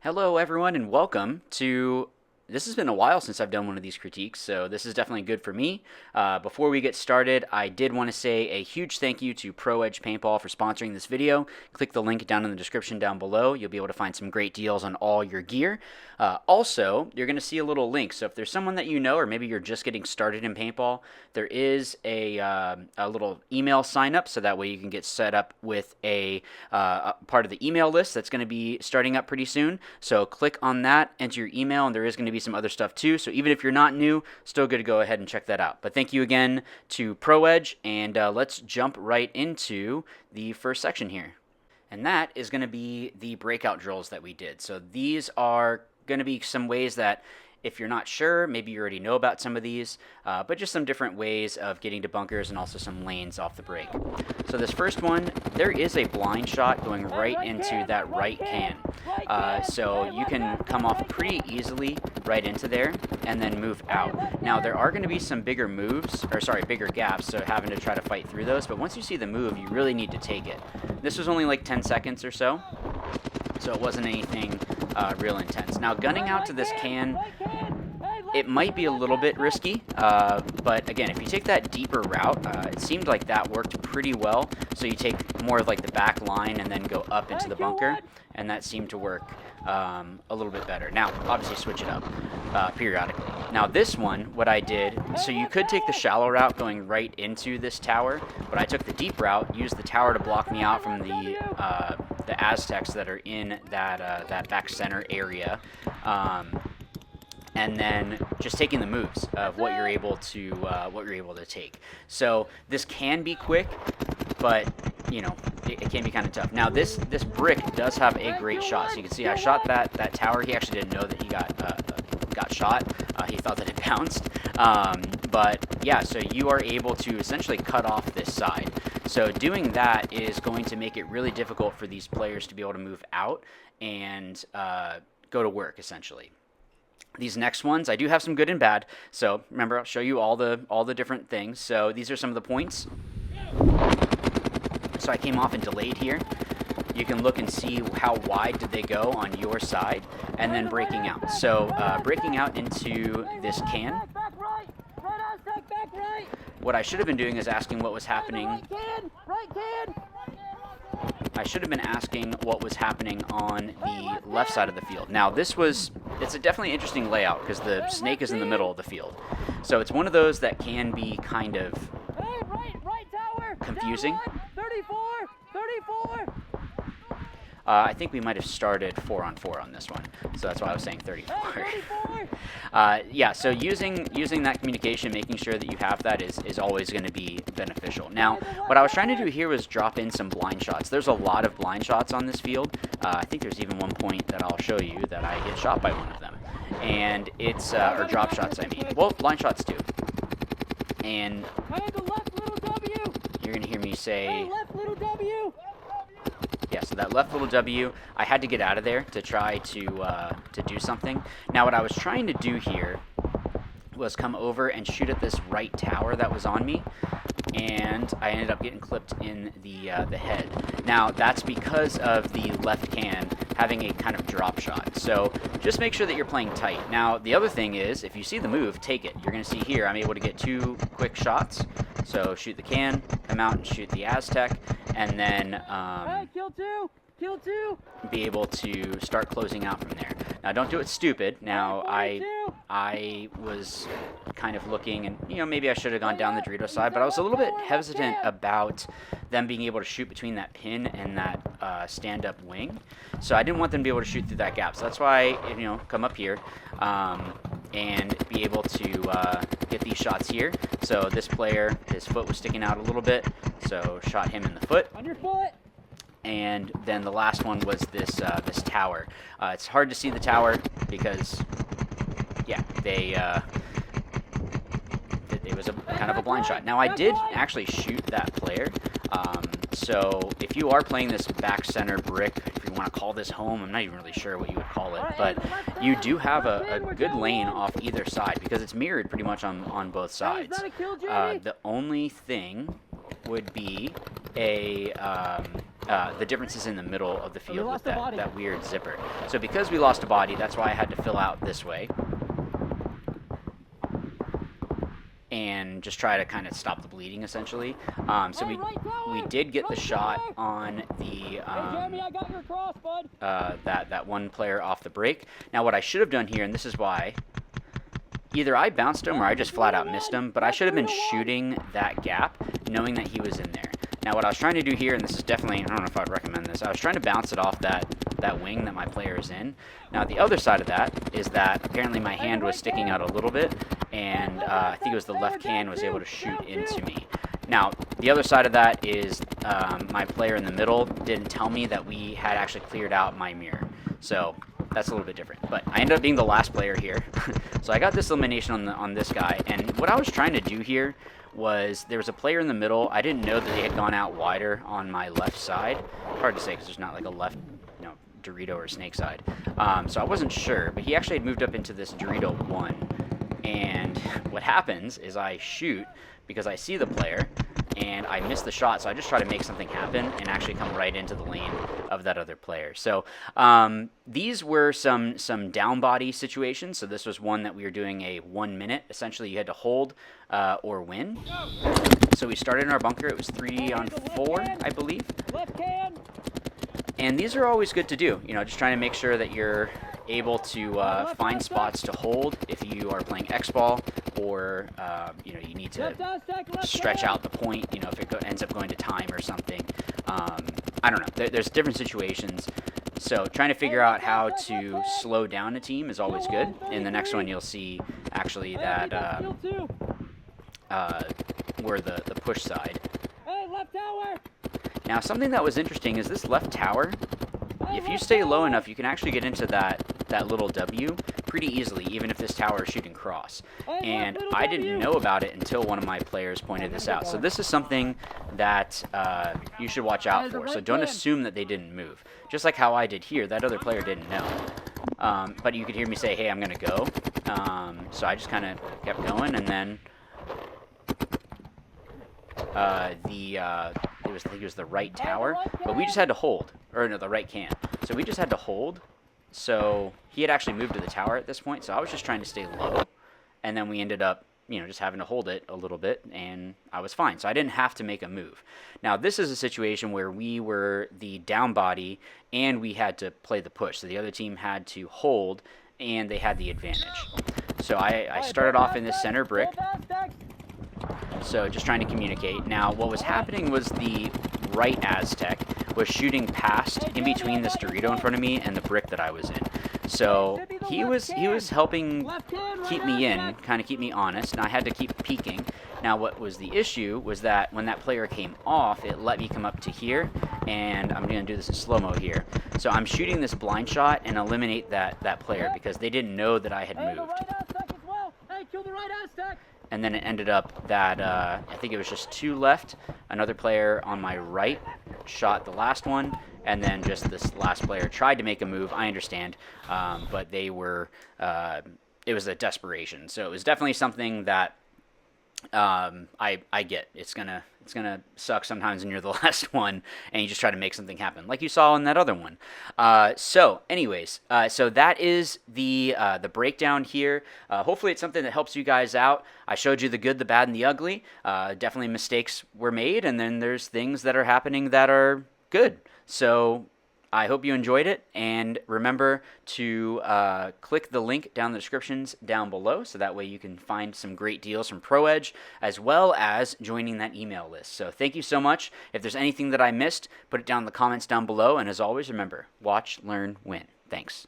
Hello everyone and welcome to, this has been a while since I've done one of these critiques, so this is definitely good for me. Before we get started, I did want to say a huge thank you to Pro Edge Paintball for sponsoring this video. Click the link down in the description down below. You'll be able to find some great deals on all your gear. Also, you're going to see a little link, so if there's someone that you know, or maybe you're just getting started in paintball, there is a little email sign up, so that way you can get set up with a part of the email list that's going to be starting up pretty soon. So click on that, enter your email, and there is going to be some other stuff too. So even if you're not new, still good to go ahead and check that out. But thank you again to Pro Edge, and let's jump right into the first section here. And that is going to be the breakout drills that we did. So these are going to be some ways that, if you're not sure, maybe you already know about some of these, but just some different ways of getting to bunkers and also some lanes off the break. So this first one, there is a blind shot going right into that right can. So you can come off pretty easily right into there and then move out. Now there are going to be some bigger moves, or sorry, bigger gaps, so having to try to fight through those, but once you see the move, you really need to take it. This was only like 10 seconds or so, so it wasn't anything real intense. Now gunning out to this can, it might be a little bit risky, but again, if you take that deeper route, it seemed like that worked pretty well. So you take more of like the back line and then go up into the bunker, and that seemed to work a little bit better. Now, obviously switch it up periodically. Now this one, what I did, so you could take the shallow route going right into this tower, but I took the deep route, used the tower to block me out from the Aztecs that are in that back center area. And then just taking the moves of what you're able to take. So this can be quick, but you know it can be kind of tough. Now this brick does have a great shot. So you can see I shot that tower. He actually didn't know that he got shot. He thought that it bounced. But yeah, so you are able to essentially cut off this side. So doing that is going to make it really difficult for these players to be able to move out and go to work essentially. These next ones, I do have some good and bad. So remember, I'll show you all the different things. So these are some of the points. So I came off and delayed here. You can look and see how wide did they go on your side, and then breaking out. So breaking out into this can. What I should have been doing is asking what was happening. I should have been asking what was happening on the left side of the field. Now it's a definitely interesting layout because the snake is in the middle of the field. So it's one of those that can be kind of confusing. 34. I think we might have started 4-on-4 on this one, so that's why I was saying 34. Yeah, so using that communication, making sure that you have that is always going to be beneficial. Now, what I was trying to do here was drop in some blind shots. There's a lot of blind shots on this field. I think there's even one point that I'll show you that I get shot by one of them, and it's or drop shots. I mean, well, blind shots too. And you're going to hear me say. Yeah, so that left little W, I had to get out of there to try to do something. Now what I was trying to do here was come over and shoot at this right tower that was on me, and I ended up getting clipped in the head. Now that's because of the left can having a kind of drop shot. So just make sure that you're playing tight. Now the other thing is, if you see the move, take it. You're going to see here I'm able to get 2 quick shots. So shoot the can, come out and shoot the Aztec, and then kill two. Be able to start closing out from there. Now don't do it stupid. Now I was kind of looking, and you know, maybe I should have gone down the Dorito side, but I was a little bit hesitant about them being able to shoot between that pin and that stand-up wing. So I didn't want them to be able to shoot through that gap. So that's why come up here and be able to get these shots here. So this player, his foot was sticking out a little bit, so shot him in the foot. On your foot. And then the last one was this tower. It's hard to see the tower because, yeah, it was a kind of a blind shot. Now I did actually shoot that player. So if you are playing this back center brick, if you want to call this home, I'm not even really sure what you would call it, but you do have a good lane off either side because it's mirrored pretty much on both sides. The only thing would be a the difference is in the middle of the field with that weird zipper. So because we lost a body, that's why I had to fill out this way. And just try to kind of stop the bleeding, essentially. So we did get the shot on the that one player off the break. Now what I should have done here, and this is why, either I bounced him or I just flat out missed him, but I should have been shooting that gap, knowing that he was in there. Now what I was trying to do here, and this is definitely, I don't know if I'd recommend this, I was trying to bounce it off that wing that my player is in. Now the other side of that is that apparently my hand was sticking out a little bit, and I think it was the left can was able to shoot into me. Now the other side of that is my player in the middle didn't tell me that we had actually cleared out my mirror. So that's a little bit different. But I ended up being the last player here. So I got this elimination on this guy, and what I was trying to do here was there was a player in the middle. I didn't know that they had gone out wider on my left side. Hard to say because there's not like a left, you know, Dorito or snake side. So I wasn't sure, but he actually had moved up into this Dorito 1. And what happens is I shoot because I see the player and I miss the shot, so I just try to make something happen and actually come right into the lane of that other player. So these were some down body situations. So this was one that we were doing a 1 minute. Essentially, you had to hold or win. So we started in our bunker. It was 3 on 4, I believe. And these are always good to do. You know, just trying to make sure that you're able to find spots to hold if you are playing X-ball, or you know, you need to stretch out the point, you know, if it ends up going to time or something. I don't know. There's different situations. So trying to figure out how to slow down a team is always good. In the next one, you'll see actually that we're the push side. Now, something that was interesting is this left tower. If you stay low enough, you can actually get into that little W pretty easily, even if this tower is shooting cross. And I didn't know about it until one of my players pointed this out. So this is something that you should watch out for. So don't assume that they didn't move. Just like how I did here, that other player didn't know. But you could hear me say, hey, I'm going to go. So I just kind of kept going, and then I think it was the right tower, but we just had to hold, or no, the right can. So we just had to hold. So he had actually moved to the tower at this point, so I was just trying to stay low, and then we ended up, you know, just having to hold it a little bit, and I was fine. So I didn't have to make a move. Now this is a situation where we were the down body, and we had to play the push. So the other team had to hold, and they had the advantage. So I started off in this center brick. So just trying to communicate. Now what was happening was the right Aztec was shooting past in between this Dorito in front of me and the brick that I was in. So he was helping keep me in, kind of keep me honest, and I had to keep peeking. Now what was the issue was that when that player came off, it let me come up to here, and I'm going to do this in slow-mo here. So I'm shooting this blind shot and eliminate that player because they didn't know that I had moved. And then it ended up that I think it was just 2 left. Another player on my right shot the last one, and then just this last player tried to make a move. I understand, but they were. It was a desperation. So it was definitely something that I get. It's gonna suck sometimes when you're the last one and you just try to make something happen, like you saw in that other one. So anyways, so that is the breakdown here. Hopefully it's something that helps you guys out. I showed you the good, the bad, and the ugly. Definitely mistakes were made, and then there's things that are happening that are good. So I hope you enjoyed it, and remember to click the link down in the descriptions down below, so that way you can find some great deals from ProEdge, as well as joining that email list. So thank you so much. If there's anything that I missed, put it down in the comments down below, and as always, remember, watch, learn, win. Thanks.